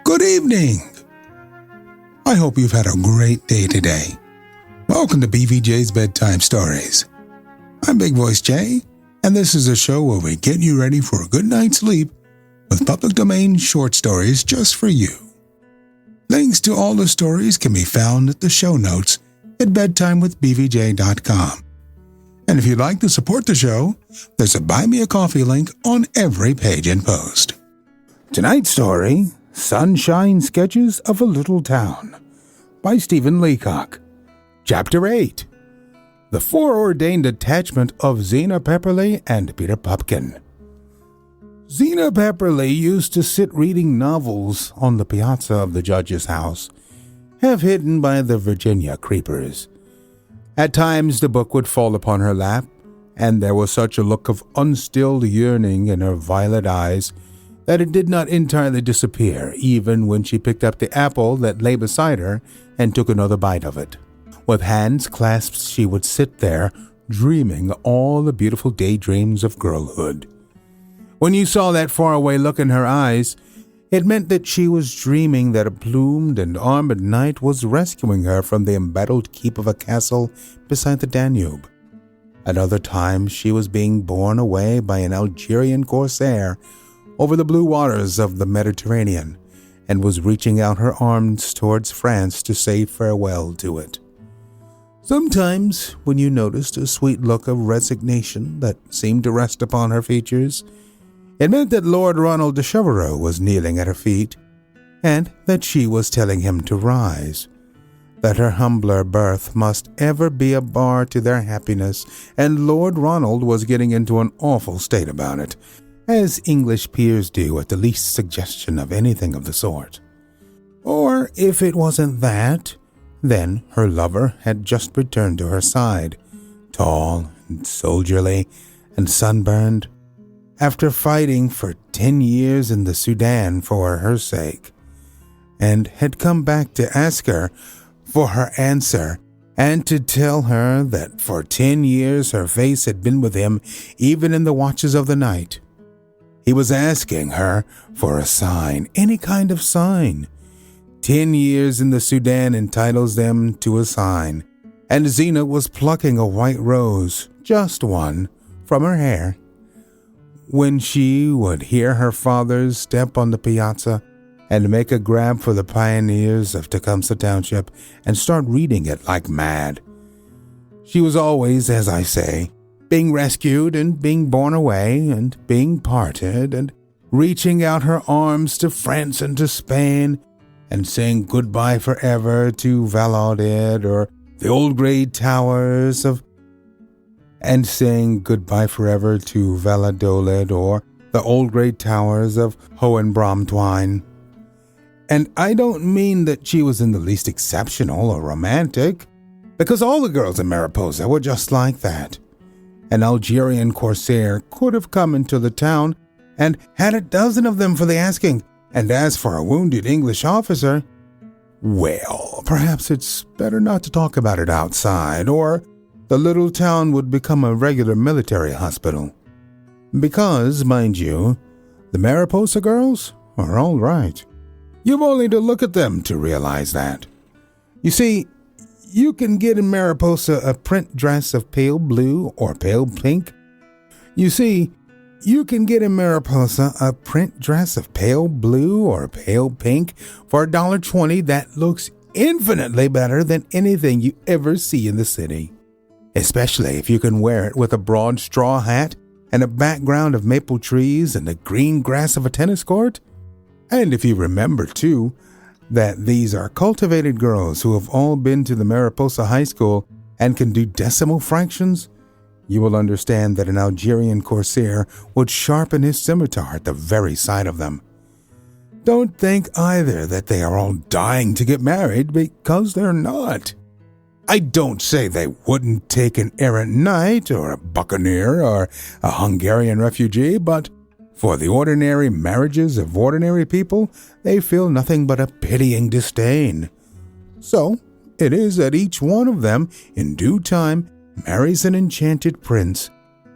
Good evening. I hope you've had a great day today. Welcome to BVJ's Bedtime Stories. I'm Big Voice Jay, and this is a show where we get you ready for a good night's sleep with public domain short stories just for you. Links to all the stories can be found at the show notes at bedtimewithbvj.com. And if you'd like to support the show, there's a Buy Me a Coffee link on every page and post. Tonight's story, Sunshine Sketches of a Little Town, by Stephen Leacock. Chapter 8, The Foreordained Attachment of Zena Pepperleigh and Peter Pupkin. Zena Pepperleigh used to sit reading novels on the piazza of the judge's house, half hidden by the Virginia creepers. At times the book would fall upon her lap, and there was such a look of unstilled yearning in her violet eyes that it did not entirely disappear even when she picked up the apple that lay beside her and took another bite of it. With hands clasped, she would sit there, dreaming all the beautiful daydreams of girlhood. When you saw that faraway look in her eyes, it meant that she was dreaming that a plumed and armored knight was rescuing her from the embattled keep of a castle beside the Danube. At other times, she was being borne away by an Algerian corsair over the blue waters of the Mediterranean, and was reaching out her arms towards France to say farewell to it. Sometimes, when you noticed a sweet look of resignation that seemed to rest upon her features, it meant that Lord Ronald de Chevereux was kneeling at her feet, and that she was telling him to rise, that her humbler birth must ever be a bar to their happiness, and Lord Ronald was getting into an awful state about it, as English peers do at the least suggestion of anything of the sort. Or, if it wasn't that, then her lover had just returned to her side, tall and soldierly and sunburned, after fighting for 10 years in the Sudan for her sake, and had come back to ask her for her answer and to tell her that for 10 years her face had been with him even in the watches of the night. He was asking her for a sign, any kind of sign. 10 years in the Sudan entitles them to a sign, and Zena was plucking a white rose, just one, from her hair, when she would hear her father's step on the piazza and make a grab for the Pioneers of Tecumseh Township and start reading it like mad. She was always, as I say, being rescued and being borne away and being parted and reaching out her arms to France and to Spain and saying goodbye forever to Valladolid or the old grey towers of and saying goodbye forever to Valladolid or the old grey towers of Hohenbromtwein. And I don't mean that she was in the least exceptional or romantic, because all the girls in Mariposa were just like that. An Algerian corsair could have come into the town and had a dozen of them for the asking, and as for a wounded English officer, well, perhaps it's better not to talk about it outside, or the little town would become a regular military hospital. Because, mind you, the Mariposa girls are all right. You've only to look at them to realize that. You see, you can get in Mariposa a print dress of pale blue or pale pink. You see, you can get in Mariposa a print dress of pale blue or pale pink for $1.20 that looks infinitely better than anything you ever see in the city. Especially if you can wear it with a broad straw hat and a background of maple trees and the green grass of a tennis court. And if you remember, too, that these are cultivated girls who have all been to the Mariposa High School and can do decimal fractions, you will understand that an Algerian corsair would sharpen his scimitar at the very sight of them. Don't think either that they are all dying to get married, because they're not. I don't say they wouldn't take an errant knight or a buccaneer or a Hungarian refugee, but for the ordinary marriages of ordinary people, they feel nothing but a pitying disdain. So it is that each one of them, in due time, marries an enchanted prince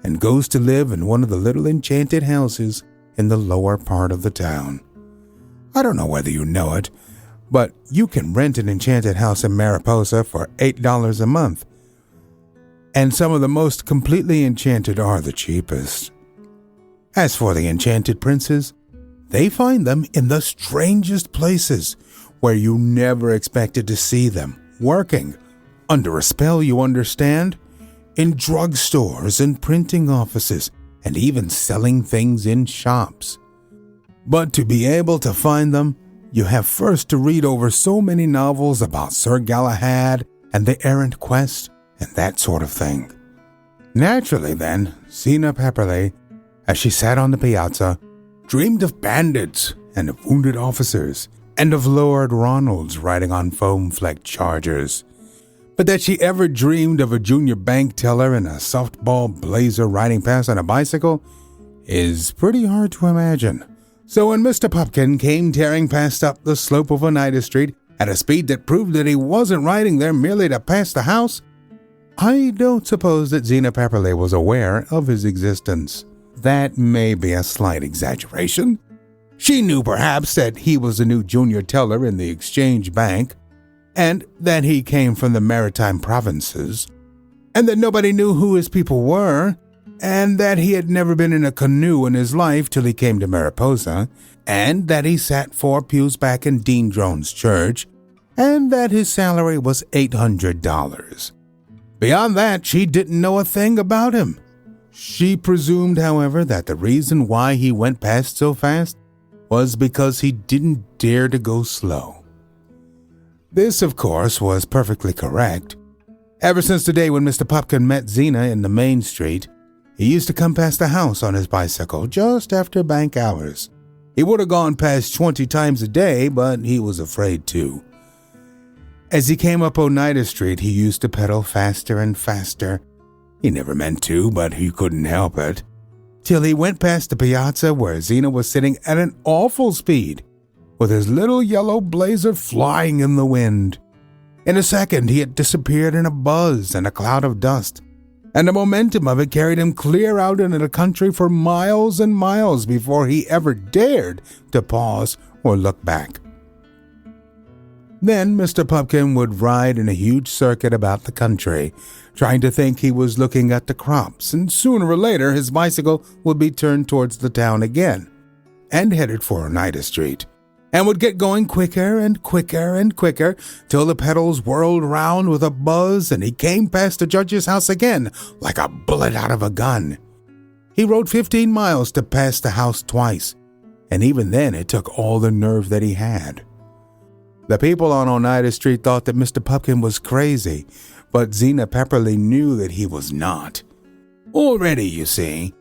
and goes to live in one of the little enchanted houses in the lower part of the town. I don't know whether you know it, but you can rent an enchanted house in Mariposa for $8 a month. And some of the most completely enchanted are the cheapest. As for the enchanted princes, they find them in the strangest places where you never expected to see them, working under a spell, you understand, in drugstores and printing offices, and even selling things in shops. But to be able to find them, you have first to read over so many novels about Sir Galahad and the errant quest and that sort of thing. Naturally then, Zena Pepperleigh, as she sat on the piazza, dreamed of bandits and of wounded officers and of Lord Ronalds riding on foam-flecked chargers. But that she ever dreamed of a junior bank teller in a softball blazer riding past on a bicycle is pretty hard to imagine. So when Mr. Pupkin came tearing past up the slope of Oneida Street at a speed that proved that he wasn't riding there merely to pass the house, I don't suppose that Zena Pepperleigh was aware of his existence. That may be a slight exaggeration. She knew perhaps that he was a new junior teller in the Exchange Bank, and that he came from the Maritime Provinces, and that nobody knew who his people were, and that he had never been in a canoe in his life till he came to Mariposa, and that he sat 4 pews back in Dean Drone's church, and that his salary was $800. Beyond that, she didn't know a thing about him. She presumed, however, that the reason why he went past so fast was because he didn't dare to go slow. This, of course, was perfectly correct. Ever since the day when Mr. Pupkin met Zena in the main street, he used to come past the house on his bicycle just after bank hours. He would have gone past 20 times a day, but he was afraid to. As he came up Oneida Street, he used to pedal faster and faster. He never meant to, but he couldn't help it. Till he went past the piazza where Zena was sitting at an awful speed, with his little yellow blazer flying in the wind. In a second, he had disappeared in a buzz and a cloud of dust, and the momentum of it carried him clear out into the country for miles and miles before he ever dared to pause or look back. Then Mr. Pupkin would ride in a huge circuit about the country, trying to think he was looking at the crops, and sooner or later his bicycle would be turned towards the town again, and headed for Oneida Street, and would get going quicker and quicker and quicker till the pedals whirled round with a buzz and he came past the judge's house again like a bullet out of a gun. He rode 15 miles to pass the house twice, and even then it took all the nerve that he had. The people on Oneida Street thought that Mr. Pupkin was crazy, but Zena Pepperleigh knew that he was not. Already, you see,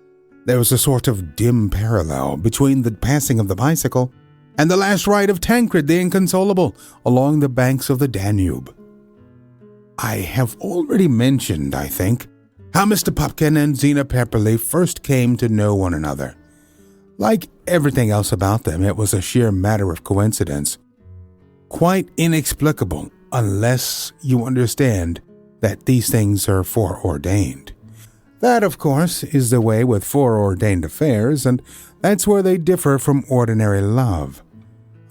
there was a sort of dim parallel between the passing of the bicycle and the last ride of Tancred the Inconsolable along the banks of the Danube. I have already mentioned, I think, how Mr. Pupkin and Zena Pepperleigh first came to know one another. Like everything else about them, it was a sheer matter of coincidence. Quite inexplicable unless you understand that these things are foreordained. That, of course, is the way with foreordained affairs, and that's where they differ from ordinary love.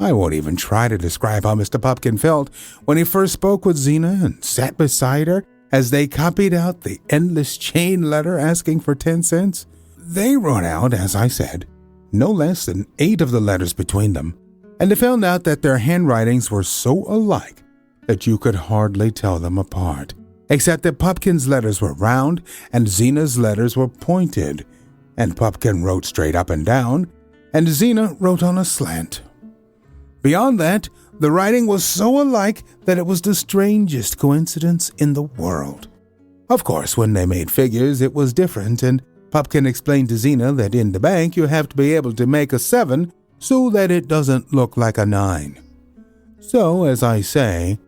I won't even try to describe how Mr. Pupkin felt when he first spoke with Zena and sat beside her as they copied out the endless chain letter asking for 10 cents. They wrote out, as I said, no less than 8 of the letters between them, and they found out that their handwritings were so alike that you could hardly tell them apart, except that Pupkin's letters were round and Zena's letters were pointed, and Pupkin wrote straight up and down, and Zena wrote on a slant. Beyond that, the writing was so alike that it was the strangest coincidence in the world. Of course, when they made figures, it was different, and Pupkin explained to Zena that in the bank you have to be able to make a 7 so that it doesn't look like a 9. So, as I say,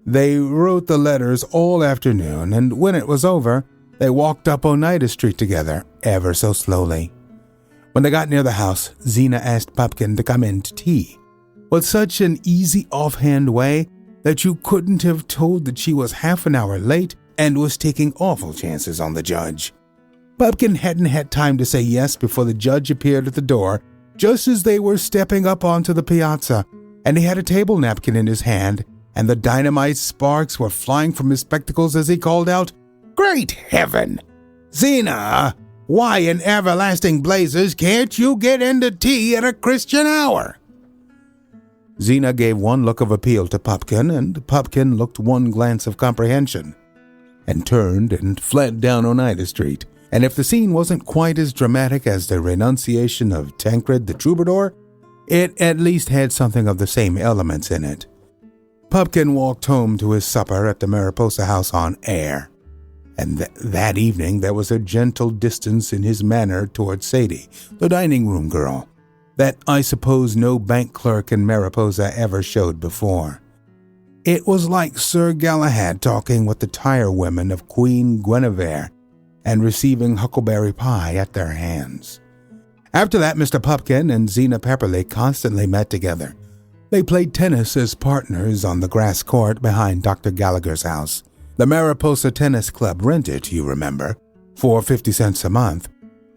they wrote the letters all afternoon, and when it was over, they walked up Oneida Street together, ever so slowly. When they got near the house, Zena asked Pupkin to come in to tea, with such an easy offhand way that you couldn't have told that she was half an hour late and was taking awful chances on the judge. Pupkin hadn't had time to say yes before the judge appeared at the door, just as they were stepping up onto the piazza, and he had a table napkin in his hand, and the dynamite sparks were flying from his spectacles as he called out, "Great heaven! Zena, why in everlasting blazes can't you get into tea at a Christian hour?" Zena gave one look of appeal to Pupkin, and Pupkin looked one glance of comprehension, and turned and fled down Oneida Street. And if the scene wasn't quite as dramatic as the renunciation of Tancred the Troubadour, it at least had something of the same elements in it. Pupkin walked home to his supper at the Mariposa house on air, and that evening there was a gentle distance in his manner toward Sadie, the dining room girl, that I suppose no bank clerk in Mariposa ever showed before. It was like Sir Galahad talking with the tire women of Queen Guinevere and receiving huckleberry pie at their hands. After that, Mr. Pupkin and Zena Pepperleigh constantly met together. They played tennis as partners on the grass court behind Dr. Gallagher's house. The Mariposa Tennis Club rented, you remember, for 50 cents a month,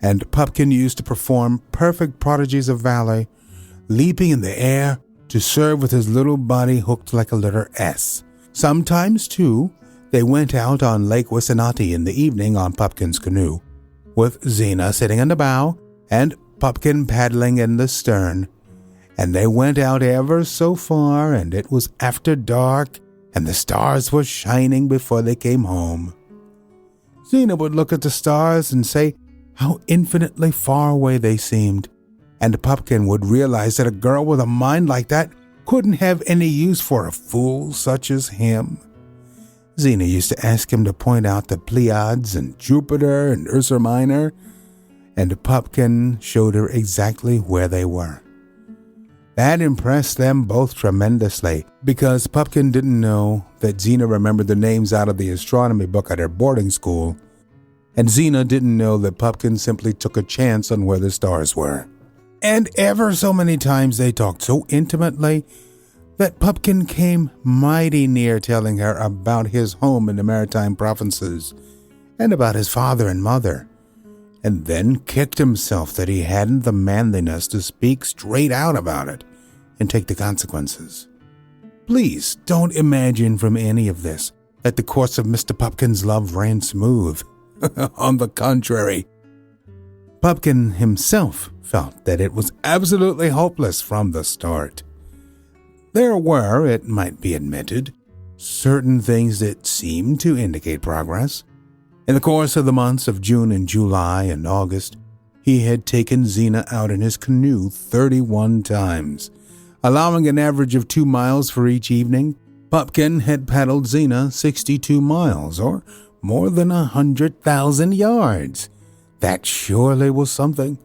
and Pupkin used to perform perfect prodigies of valor, leaping in the air to serve with his little body hooked like a letter S. Sometimes, too, they went out on Lake Wisanati in the evening on Pupkin's canoe, with Zena sitting in the bow and Pupkin paddling in the stern. And they went out ever so far, and it was after dark, and the stars were shining before they came home. Zena would look at the stars and say how infinitely far away they seemed, and Pupkin would realize that a girl with a mind like that couldn't have any use for a fool such as him. Zena used to ask him to point out the Pleiades and Jupiter and Ursa Minor, and Pupkin showed her exactly where they were. That impressed them both tremendously, because Pupkin didn't know that Zena remembered the names out of the astronomy book at her boarding school, and Zena didn't know that Pupkin simply took a chance on where the stars were. And ever so many times they talked so intimately that Pupkin came mighty near telling her about his home in the Maritime Provinces and about his father and mother, and then kicked himself that he hadn't the manliness to speak straight out about it and take the consequences. Please don't imagine from any of this that the course of Mr. Pupkin's love ran smooth. On the contrary, Pupkin himself felt that it was absolutely hopeless from the start. There were, it might be admitted, certain things that seemed to indicate progress. In the course of the months of June and July and August, he had taken Zena out in his canoe 31 times, allowing an average of 2 miles for each evening. Pupkin had paddled Zena 62 miles, or more than 100,000 yards. That surely was something.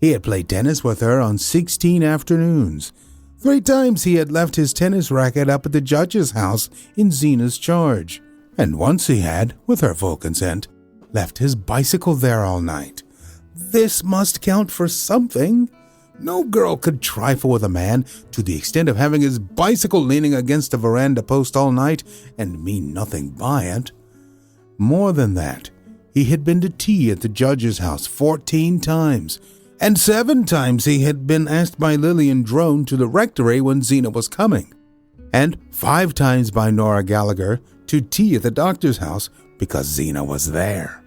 He had played tennis with her on 16 afternoons. 3 times he had left his tennis racket up at the judge's house in Zena's charge. And once he had, with her full consent, left his bicycle there all night. This must count for something. No girl could trifle with a man to the extent of having his bicycle leaning against a veranda post all night and mean nothing by it. More than that, he had been to tea at the judge's house 14 times, and 7 times he had been asked by Lillian Drone to the rectory when Zena was coming, and 5 times by Nora Gallagher to tea at the doctor's house because Zena was there.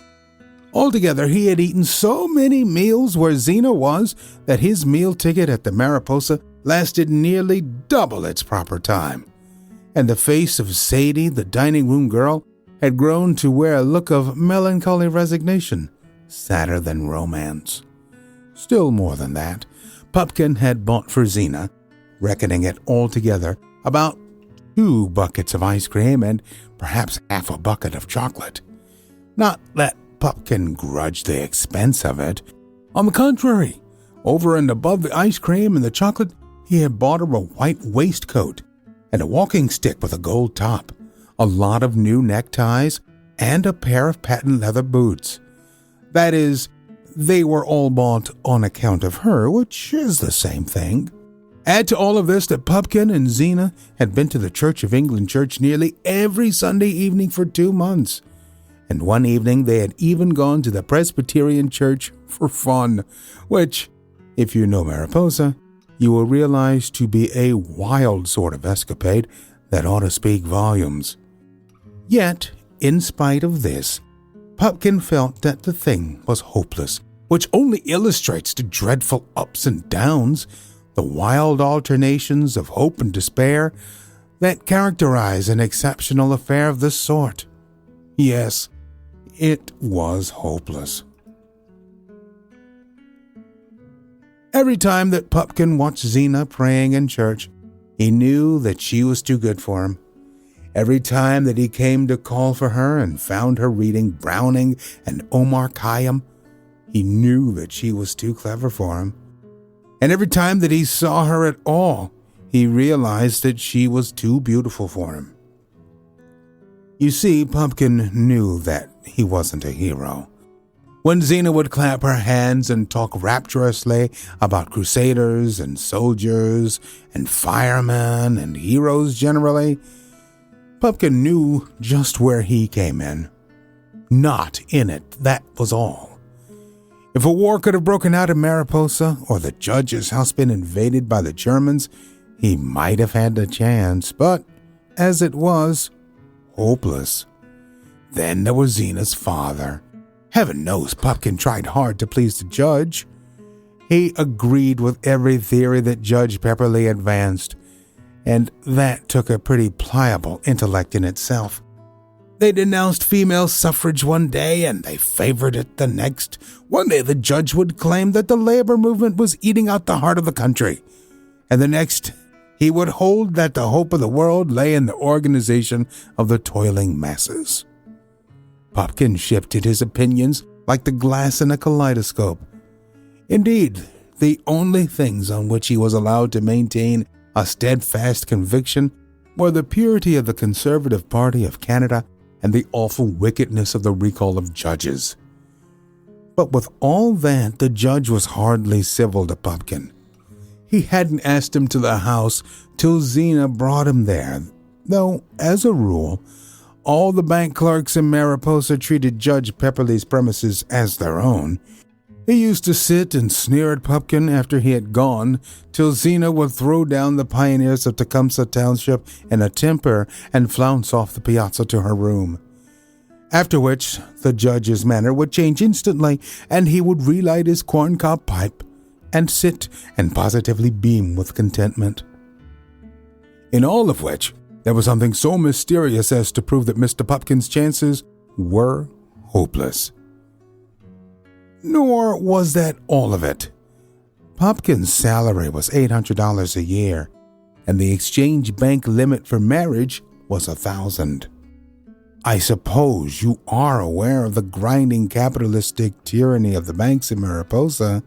Altogether, he had eaten so many meals where Zena was that his meal ticket at the Mariposa lasted nearly double its proper time, and the face of Sadie, the dining room girl, had grown to wear a look of melancholy resignation, sadder than romance. Still more than that, Pupkin had bought for Zena, reckoning it altogether, about 2 buckets of ice cream and perhaps half a bucket of chocolate. Not that Pupkin grudged the expense of it. On the contrary, over and above the ice cream and the chocolate, he had bought her a white waistcoat and a walking stick with a gold top, a lot of new neckties, and a pair of patent leather boots. That is, they were all bought on account of her, which is the same thing. Add to all of this that Pupkin and Zena had been to the Church of England church nearly every Sunday evening for 2 months, and one evening they had even gone to the Presbyterian church for fun, which, If you know Mariposa, you will realize to be a wild sort of escapade that ought to speak volumes. Yet, in spite of this, Pupkin felt that the thing was hopeless, which only illustrates the dreadful ups and downs, the wild alternations of hope and despair that characterize an exceptional affair of this sort. Yes, it was hopeless. Every time that Pupkin watched Zena praying in church, he knew that she was too good for him. Every time that he came to call for her and found her reading Browning and Omar Khayyam, he knew that she was too clever for him. And every time that he saw her at all, he realized that she was too beautiful for him. You see, Pupkin knew that he wasn't a hero. When Zena would clap her hands and talk rapturously about crusaders and soldiers and firemen and heroes generally, Pupkin knew just where he came in. Not in it, that was all. If a war could have broken out in Mariposa or the judge's house been invaded by the Germans, he might have had a chance, but as it was, hopeless. Then there was Zena's father. Heaven knows Pupkin tried hard to please the judge. He agreed with every theory that Judge Pepperleigh advanced, and that took a pretty pliable intellect in itself. They denounced female suffrage one day and they favored it the next. One day the judge would claim that the labor movement was eating out the heart of the country, and the next he would hold that the hope of the world lay in the organization of the toiling masses. Pupkin shifted his opinions like the glass in a kaleidoscope. Indeed, the only things on which he was allowed to maintain a steadfast conviction were the purity of the Conservative Party of Canada and the awful wickedness of the recall of judges. But with all that, the judge was hardly civil to Pupkin. He hadn't asked him to the house till Zena brought him there, though, as a rule, all the bank clerks in Mariposa treated Judge Pepperleigh's premises as their own. He used to sit and sneer at Pupkin after he had gone, till Zena would throw down the pioneers of Tecumseh Township in a temper and flounce off the piazza to her room. After which, the judge's manner would change instantly, and he would relight his corncob pipe and sit and positively beam with contentment. In all of which, there was something so mysterious as to prove that Mr. Pupkin's chances were hopeless. Nor was that all of it. Pupkin's salary was $800 a year, and the exchange bank limit for marriage was $1,000. I suppose you are aware of the grinding capitalistic tyranny of the banks in Mariposa,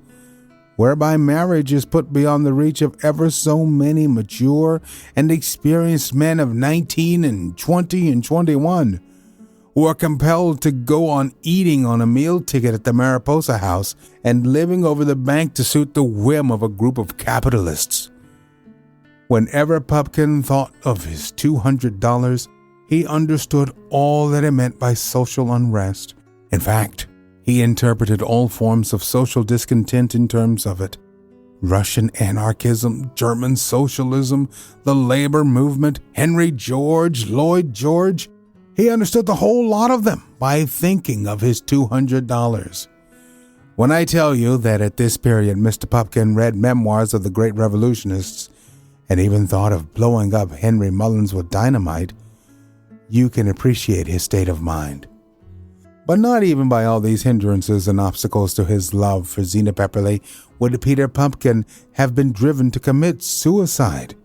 whereby marriage is put beyond the reach of ever so many mature and experienced men of 19 and 20 and 21, who are compelled to go on eating on a meal ticket at the Mariposa house and living over the bank to suit the whim of a group of capitalists. Whenever Pupkin thought of his $200, he understood all that it meant by social unrest. In fact, he interpreted all forms of social discontent in terms of it. Russian anarchism, German socialism, the labor movement, Henry George, Lloyd George. He understood the whole lot of them by thinking of his $200. When I tell you that at this period Mr. Pupkin read memoirs of the great revolutionists and even thought of blowing up Henry Mullins with dynamite, you can appreciate his state of mind. But not even by all these hindrances and obstacles to his love for Zena Pepperleigh would Peter Pupkin have been driven to commit suicide.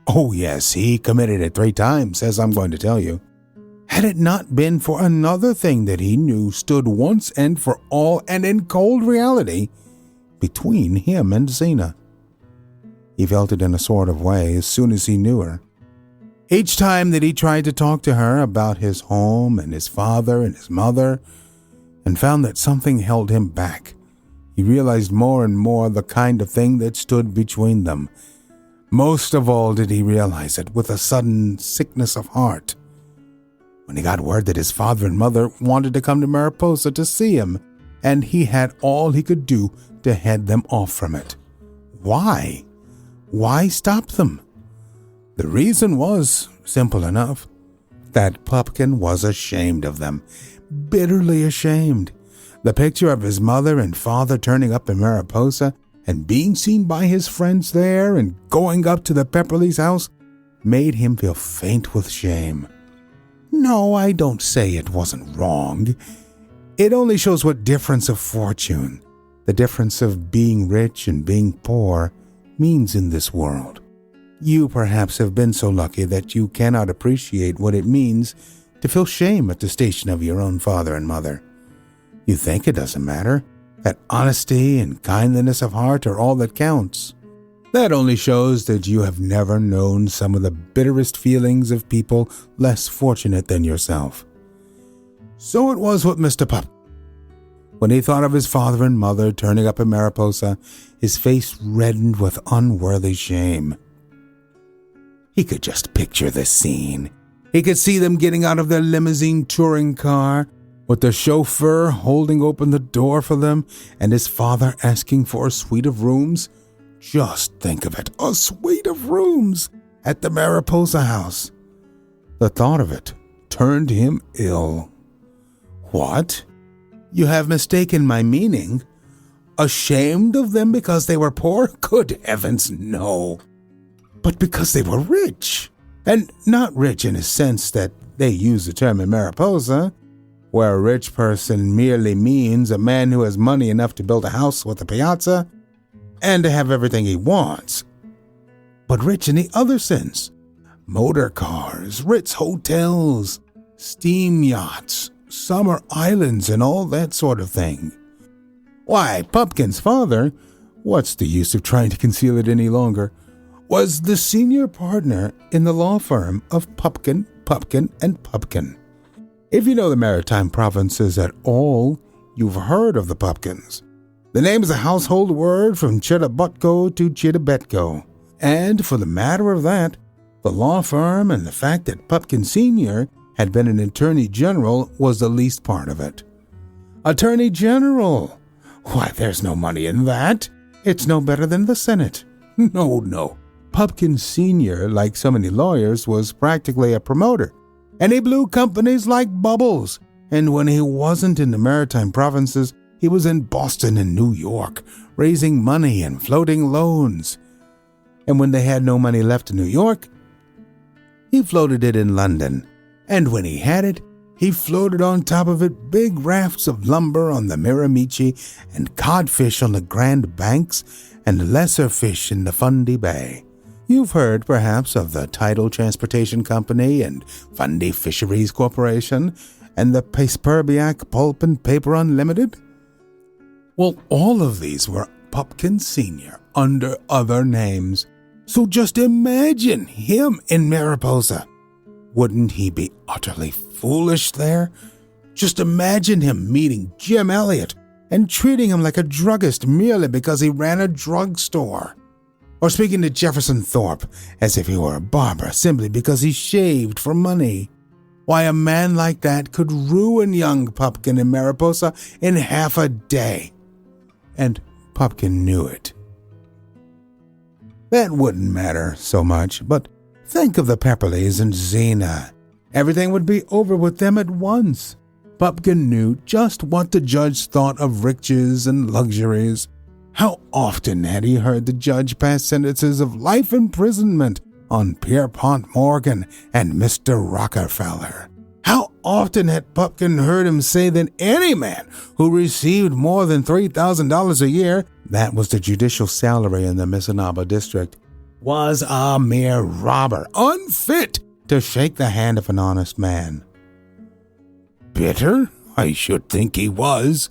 Oh yes, he committed it 3 times, as I'm going to tell you. Had it not been for another thing that he knew stood once and for all and in cold reality between him and Zena. He felt it in a sort of way as soon as he knew her. Each time that he tried to talk to her about his home and his father and his mother, and found that something held him back, he realized more and more the kind of thing that stood between them. Most of all did he realize it with a sudden sickness of heart, when he got word that his father and mother wanted to come to Mariposa to see him and he had all he could do to head them off from it. Why? Why stop them? The reason was simple enough. That Pupkin was ashamed of them, bitterly ashamed. The picture of his mother and father turning up in Mariposa and being seen by his friends there and going up to the Pepperleys' house made him feel faint with shame. No, I don't say it wasn't wrong. It only shows what difference of fortune, the difference of being rich and being poor, means in this world. You perhaps have been so lucky that you cannot appreciate what it means to feel shame at the station of your own father and mother. You think it doesn't matter, that honesty and kindliness of heart are all that counts. That only shows that you have never known some of the bitterest feelings of people less fortunate than yourself. So it was with Mr. Pup. When he thought of his father and mother turning up in Mariposa, his face reddened with unworthy shame. He could just picture this scene. He could see them getting out of their limousine touring car, with the chauffeur holding open the door for them, and his father asking for a suite of rooms. Just think of it, a suite of rooms at the Mariposa house. The thought of it turned him ill. What? You have mistaken my meaning? Ashamed of them because they were poor? Good heavens, no. But because they were rich. And not rich in a sense that they use the term in Mariposa, where a rich person merely means a man who has money enough to build a house with a piazza and to have everything he wants. But rich in the other sense. Motor cars, Ritz hotels, steam yachts, summer islands, and all that sort of thing. Why, Pupkin's father, what's the use of trying to conceal it any longer, was the senior partner in the law firm of Pupkin, Pupkin, and Pupkin. If you know the Maritime provinces at all, you've heard of the Pupkins. The name is a household word from Chittagutko to Chittagutko. And for the matter of that, the law firm and the fact that Pupkin Sr. had been an attorney general was the least part of it. Attorney general? Why, there's no money in that. It's no better than the Senate. No. Pupkin Sr., like so many lawyers, was practically a promoter, and he blew companies like bubbles. And when he wasn't in the Maritime provinces, he was in Boston and New York, raising money and floating loans. And when they had no money left in New York, he floated it in London. And when he had it, he floated on top of it big rafts of lumber on the Miramichi and codfish on the Grand Banks and lesser fish in the Fundy Bay. You've heard, perhaps, of the Tidal Transportation Company and Fundy Fisheries Corporation and the Pesperbiac Pulp and Paper Unlimited? Well, all of these were Pupkin Sr. under other names. So just imagine him in Mariposa. Wouldn't he be utterly foolish there? Just imagine him meeting Jim Elliot and treating him like a druggist merely because he ran a drugstore. Or speaking to Jefferson Thorpe as if he were a barber simply because he shaved for money. Why, a man like that could ruin young Pupkin in Mariposa in half a day. And Pupkin knew it. That wouldn't matter so much, but think of the Pepperleys and Zena. Everything would be over with them at once. Pupkin knew just what the judge thought of riches and luxuries. How often had he heard the judge pass sentences of life imprisonment on Pierpont Morgan and Mr. Rockefeller? How often had Pupkin heard him say that any man who received more than $3,000 a year, that was the judicial salary in the Missinaba district, was a mere robber, unfit to shake the hand of an honest man? Bitter? I should think he was.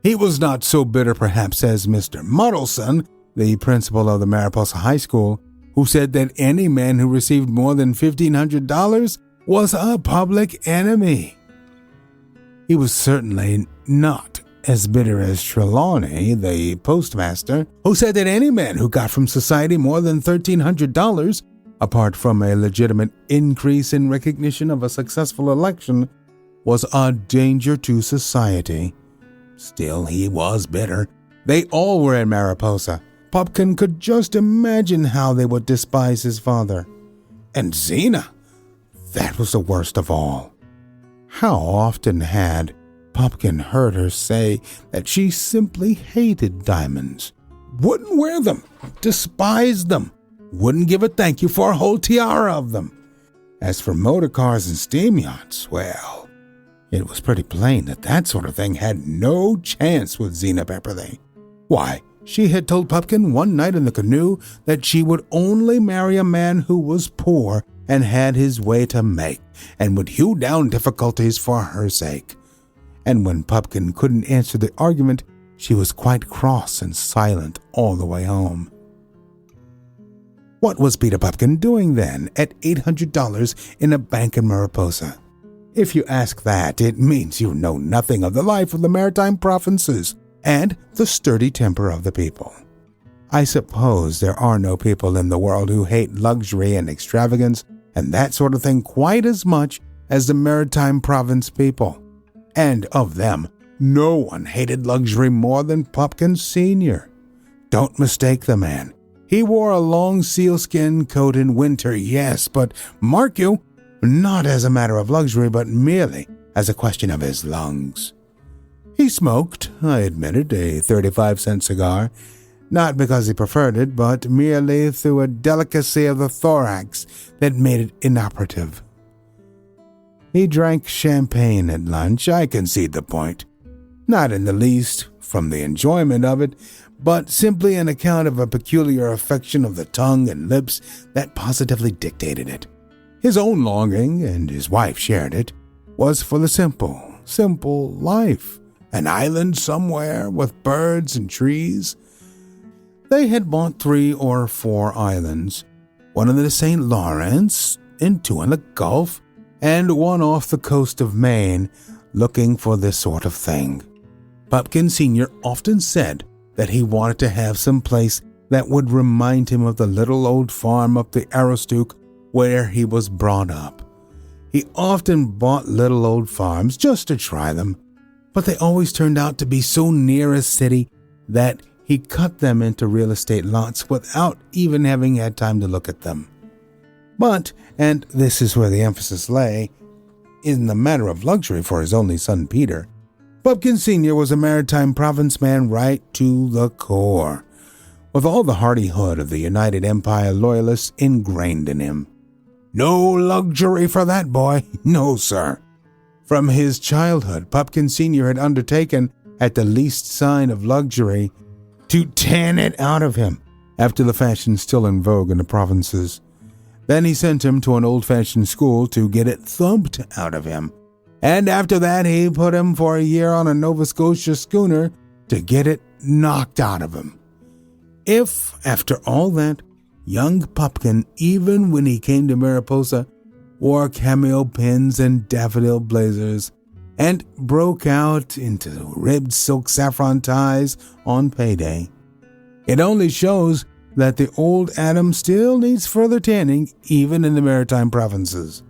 He was not so bitter, perhaps, as Mr. Muddleson, the principal of the Mariposa High School, who said that any man who received more than $1,500 was a public enemy. He was certainly not as bitter as Trelawney, the postmaster, who said that any man who got from society more than $1,300, apart from a legitimate increase in recognition of a successful election, was a danger to society. Still, he was bitter. They all were in Mariposa. Pupkin could just imagine how they would despise his father. And Zena, that was the worst of all. How often had Pupkin heard her say that she simply hated diamonds, wouldn't wear them, despised them, wouldn't give a thank you for a whole tiara of them. As for motor cars and steam yachts, well, it was pretty plain that sort of thing had no chance with Zena Pepperleigh. Why, she had told Pupkin one night in the canoe that she would only marry a man who was poor and had his way to make, and would hew down difficulties for her sake. And when Pupkin couldn't answer the argument, she was quite cross and silent all the way home. What was Peter Pupkin doing then at $800 in a bank in Mariposa? If you ask that, it means you know nothing of the life of the Maritime Provinces and the sturdy temper of the people. I suppose there are no people in the world who hate luxury and extravagance and that sort of thing quite as much as the Maritime Province people. And of them, no one hated luxury more than Pupkin Sr. Don't mistake the man. He wore a long sealskin coat in winter, yes, but mark you, not as a matter of luxury, but merely as a question of his lungs. He smoked, I admitted, a 35-cent cigar, not because he preferred it, but merely through a delicacy of the thorax that made it inoperative. He drank champagne at lunch, I concede the point. Not in the least from the enjoyment of it, but simply on account of a peculiar affection of the tongue and lips that positively dictated it. His own longing, and his wife shared it, was for the simple life. An island somewhere with birds and trees. They had bought 3 or 4 islands, one in the St. Lawrence, and 2 in the Gulf, and one off the coast of Maine, looking for this sort of thing. Pupkin Sr. often said that he wanted to have some place that would remind him of the little old farm up the Aroostook where he was brought up. He often bought little old farms just to try them, but they always turned out to be so near a city that he cut them into real estate lots without even having had time to look at them. But, and this is where the emphasis lay, in the matter of luxury for his only son Peter, Pupkin Sr. was a Maritime Province man right to the core, with all the hardihood of the United Empire loyalists ingrained in him. No luxury for that boy, no sir. From his childhood, Pupkin Sr. had undertaken, at the least sign of luxury, to tan it out of him, after the fashion still in vogue in the provinces. Then he sent him to an old-fashioned school to get it thumped out of him. And after that, he put him for a year on a Nova Scotia schooner to get it knocked out of him. If, after all that, young Pupkin, even when he came to Mariposa, wore cameo pins and daffodil blazers, and broke out into ribbed silk saffron ties on payday, it only shows that the old Adam still needs further tanning, even in the Maritime Provinces.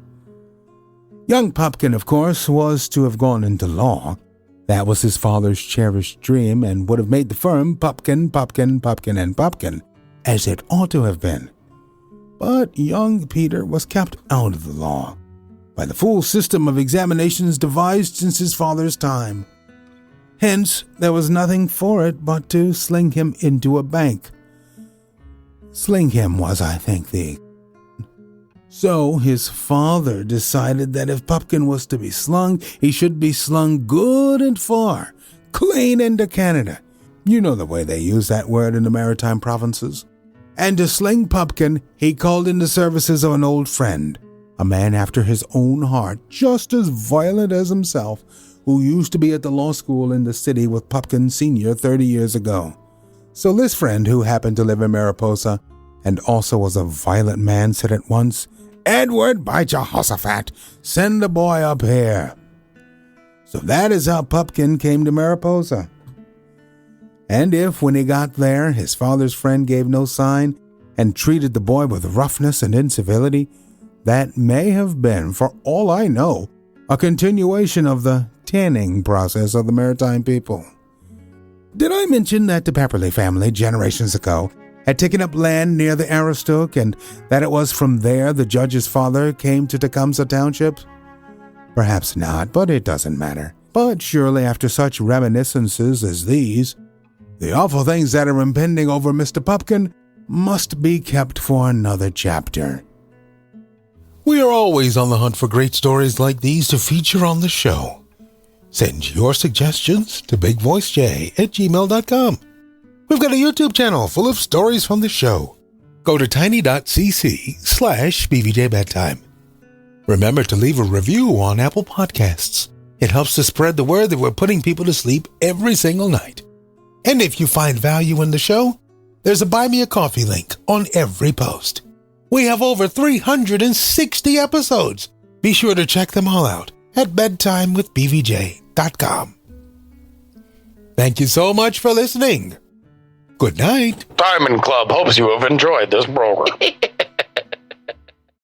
Young Pupkin, of course, was to have gone into law. That was his father's cherished dream, and would have made the firm Pupkin, Pupkin, Pupkin, and Pupkin, as it ought to have been. But young Peter was kept out of the law by the fool system of examinations devised since his father's time. Hence, there was nothing for it but to sling him into a bank. Sling him was, I think, So his father decided that if Pupkin was to be slung, he should be slung good and far, clean into Canada. You know the way they use that word in the Maritime Provinces. And to sling Pupkin, he called in the services of an old friend, a man after his own heart, just as violent as himself, who used to be at the law school in the city with Pupkin Sr. 30 years ago. So this friend, who happened to live in Mariposa and also was a violent man, said at once, "Edward, by Jehoshaphat, send the boy up here." So that is how Pupkin came to Mariposa. And if, when he got there, his father's friend gave no sign and treated the boy with roughness and incivility, that may have been, for all I know, a continuation of the tinning process of the maritime people. Did I mention that the Pepperley family generations ago had taken up land near the Aroostook and that it was from there the judge's father came to Tecumseh Township? Perhaps not, but it doesn't matter. But surely after such reminiscences as these, the awful things that are impending over Mr. Pupkin must be kept for another chapter. We are always on the hunt for great stories like these to feature on the show. Send your suggestions to bigvoicej@gmail.com. We've got a YouTube channel full of stories from the show. Go to tiny.cc/BVJ Bedtime. Remember to leave a review on Apple Podcasts. It helps to spread the word that we're putting people to sleep every single night. And if you find value in the show, there's a Buy Me a Coffee link on every post. We have over 360 episodes. Be sure to check them all out at bedtimewithbvj.com. Thank you so much for listening. Good night. Diamond Club hopes you have enjoyed this program.